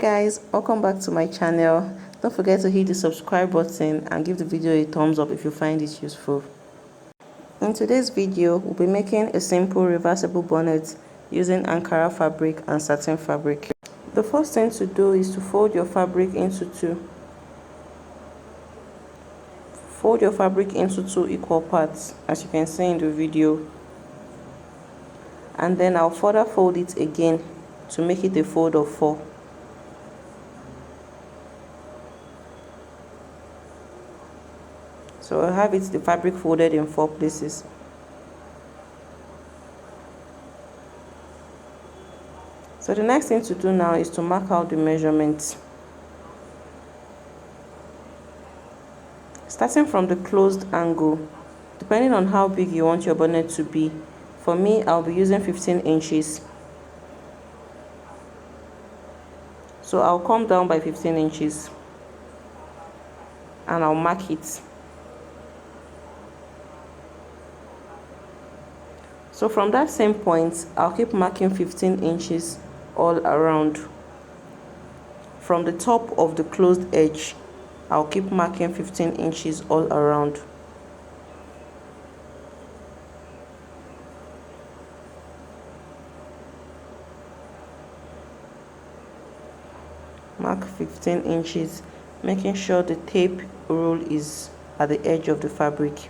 guys, welcome back to my channel. Don't forget to hit the subscribe button and give the video a thumbs up if you find it useful. In today's video, we'll be making a simple reversible bonnet using ankara fabric and satin fabric. The first thing to do is to fold your fabric into two. Fold your fabric into two equal parts, as you can see in the video. And then I'll further fold it again to make it a fold of 4. So I'll have the fabric folded in 4 places. So the next thing to do now is to mark out the measurements. Starting from the closed angle, depending on how big you want your bonnet to be. For me, I'll be using 15 inches. So I'll come down by 15 inches and I'll mark it. So from that same point, I'll keep marking 15 inches all around. From the top of the closed edge, I'll keep marking 15 inches all around. Mark 15 inches, making sure the tape rule is at the edge of the fabric.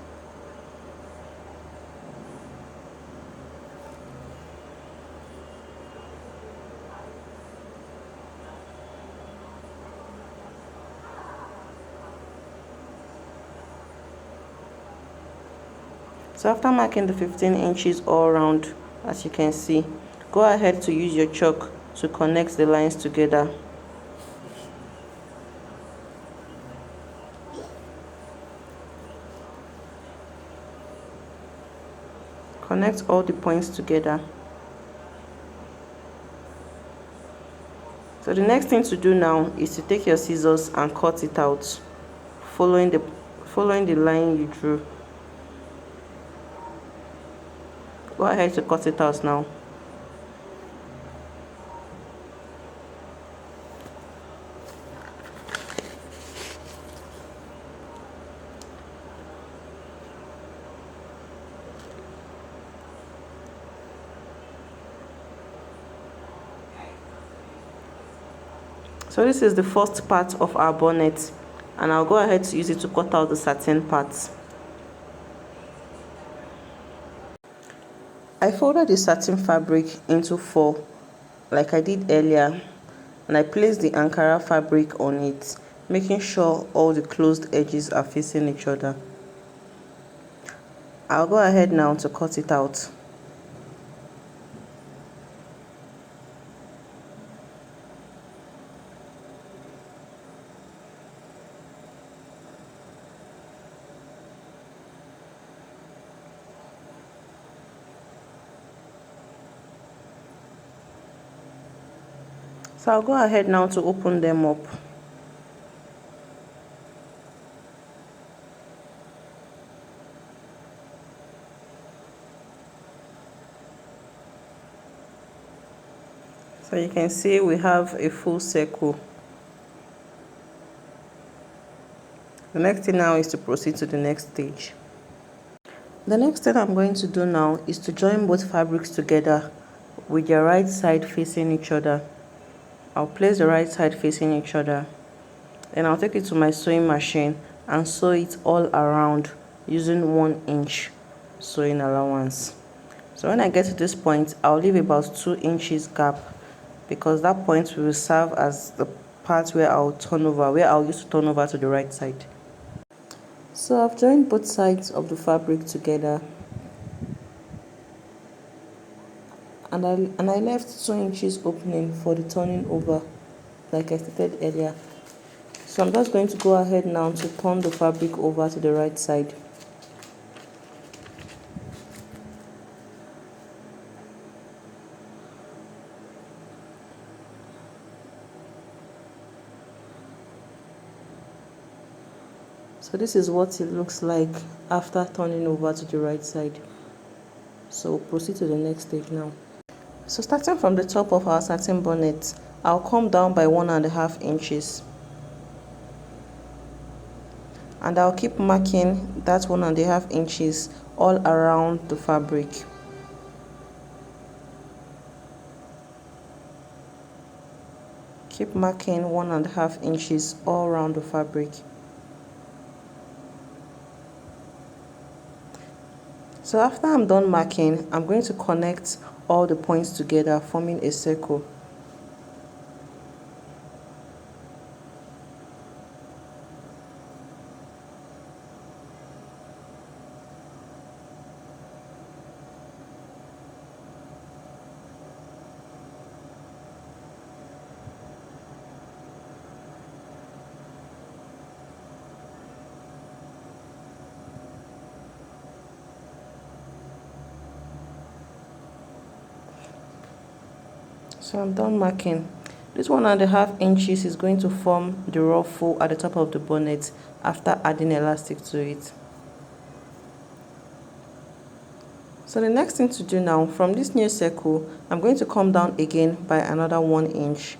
So after marking the 15 inches all around, as you can see, go ahead to use your chalk to connect the lines together. Connect all the points together. So the next thing to do now is to take your scissors and cut it out, following the line you drew. Go ahead to cut it out now. So this is the first part of our bonnet, and I'll go ahead to use it to cut out the satin parts. I folded the satin fabric into 4 like I did earlier, and I placed the ankara fabric on it, making sure all the closed edges are facing each other. I'll go ahead now to cut it out. So I'll go ahead now to open them up. So you can see we have a full circle. The next thing now is to proceed to the next stage. The next thing I'm going to do now is to join both fabrics together with their right side facing each other. I'll place the right side facing each other. Then I'll take it to my sewing machine and sew it all around using 1 inch sewing allowance. So when I get to this point, I'll leave about 2 inches gap, because that point will serve as the part where I'll use to turn over to the right side. So I've joined both sides of the fabric together, and I left 2 inches opening for the turning over, like I stated earlier. So I'm just going to go ahead now to turn the fabric over to the right side. So this is what it looks like after turning over to the right side. So we'll proceed to the next stage now. So starting from the top of our satin bonnet, I'll come down by 1.5 inches. And I'll keep marking that 1.5 inches all around the fabric. Keep marking 1.5 inches all around the fabric. So after I'm done marking, I'm going to connect all the points together, forming a circle. So I'm done marking. This 1.5 inches is going to form the ruffle at the top of the bonnet after adding elastic to it. So the next thing to do now, from this new circle, I'm going to come down again by another 1 inch.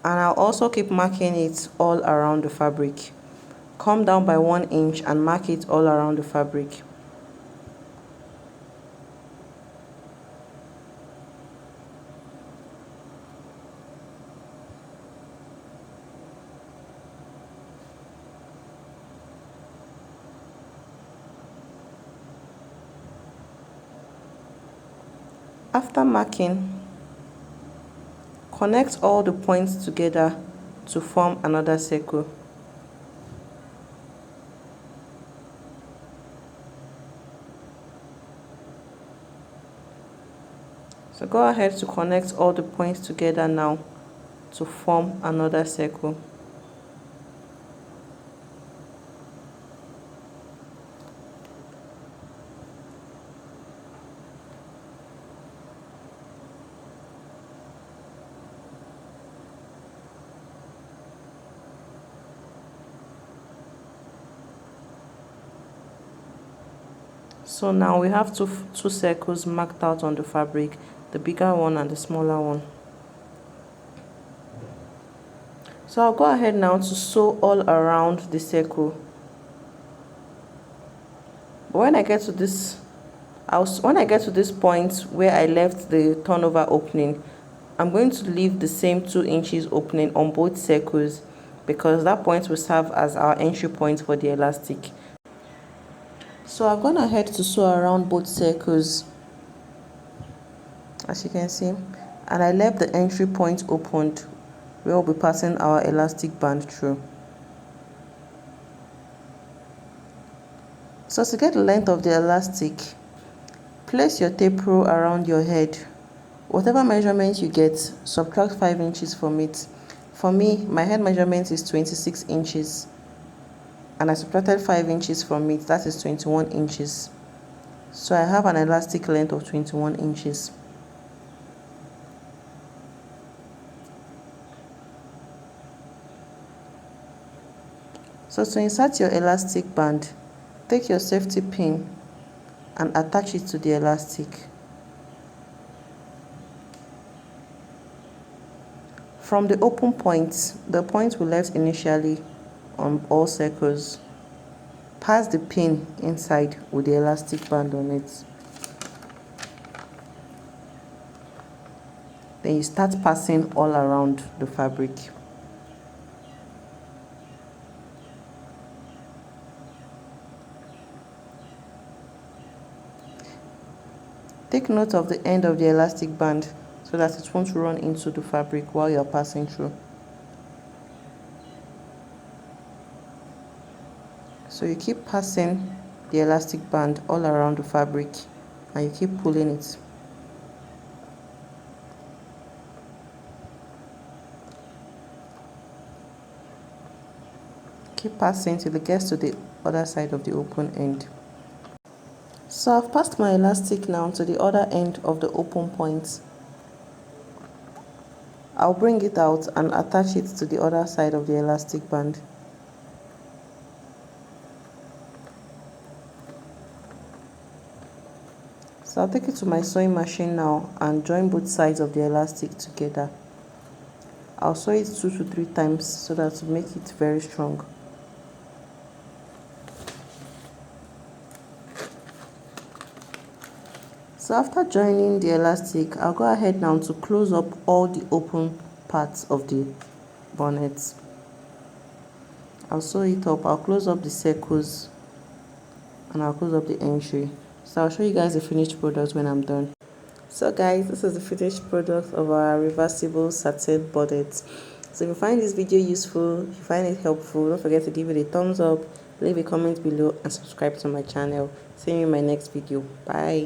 And I'll also keep marking it all around the fabric. Come down by 1 inch and mark it all around the fabric. After marking, connect all the points together to form another circle. So go ahead to connect all the points together now to form another circle. So now we have two circles marked out on the fabric, the bigger one and the smaller one. So I'll go ahead now to sew all around the circle. But when I get to this point where I left the turnover opening, I'm going to leave the same 2 inches opening on both circles because that point will serve as our entry point for the elastic. So I've gone ahead to sew around both circles, as you can see, and I left the entry point opened where we'll be passing our elastic band through. So to get the length of the elastic, place your tape roll around your head. Whatever measurement you get, subtract 5 inches from it. For me, my head measurement is 26 inches. And I subtracted 5 inches from it, that is 21 inches. So I have an elastic length of 21 inches. So to insert your elastic band, take your safety pin and attach it to the elastic. From the open point, the point we left initially on all circles, pass the pin inside with the elastic band on it. Then you start passing all around the fabric. Take note of the end of the elastic band so that it won't run into the fabric while you're passing through. So you keep passing the elastic band all around the fabric and you keep pulling it. Keep passing till it gets to the other side of the open end. So I've passed my elastic now to the other end of the open point. I'll bring it out and attach it to the other side of the elastic band. So I'll take it to my sewing machine now and join both sides of the elastic together. I'll sew it 2 to 3 times so that to make it very strong. So after joining the elastic, I'll go ahead now to close up all the open parts of the bonnet. I'll sew it up, I'll close up the circles and I'll close up the entry. So I'll show you guys the finished product when I'm done. So guys, this is the finished product of our reversible satin bonnet. So if you find this video useful, if you find it helpful, don't forget to give it a thumbs up, leave a comment below and subscribe to my channel. See you in my next video. Bye.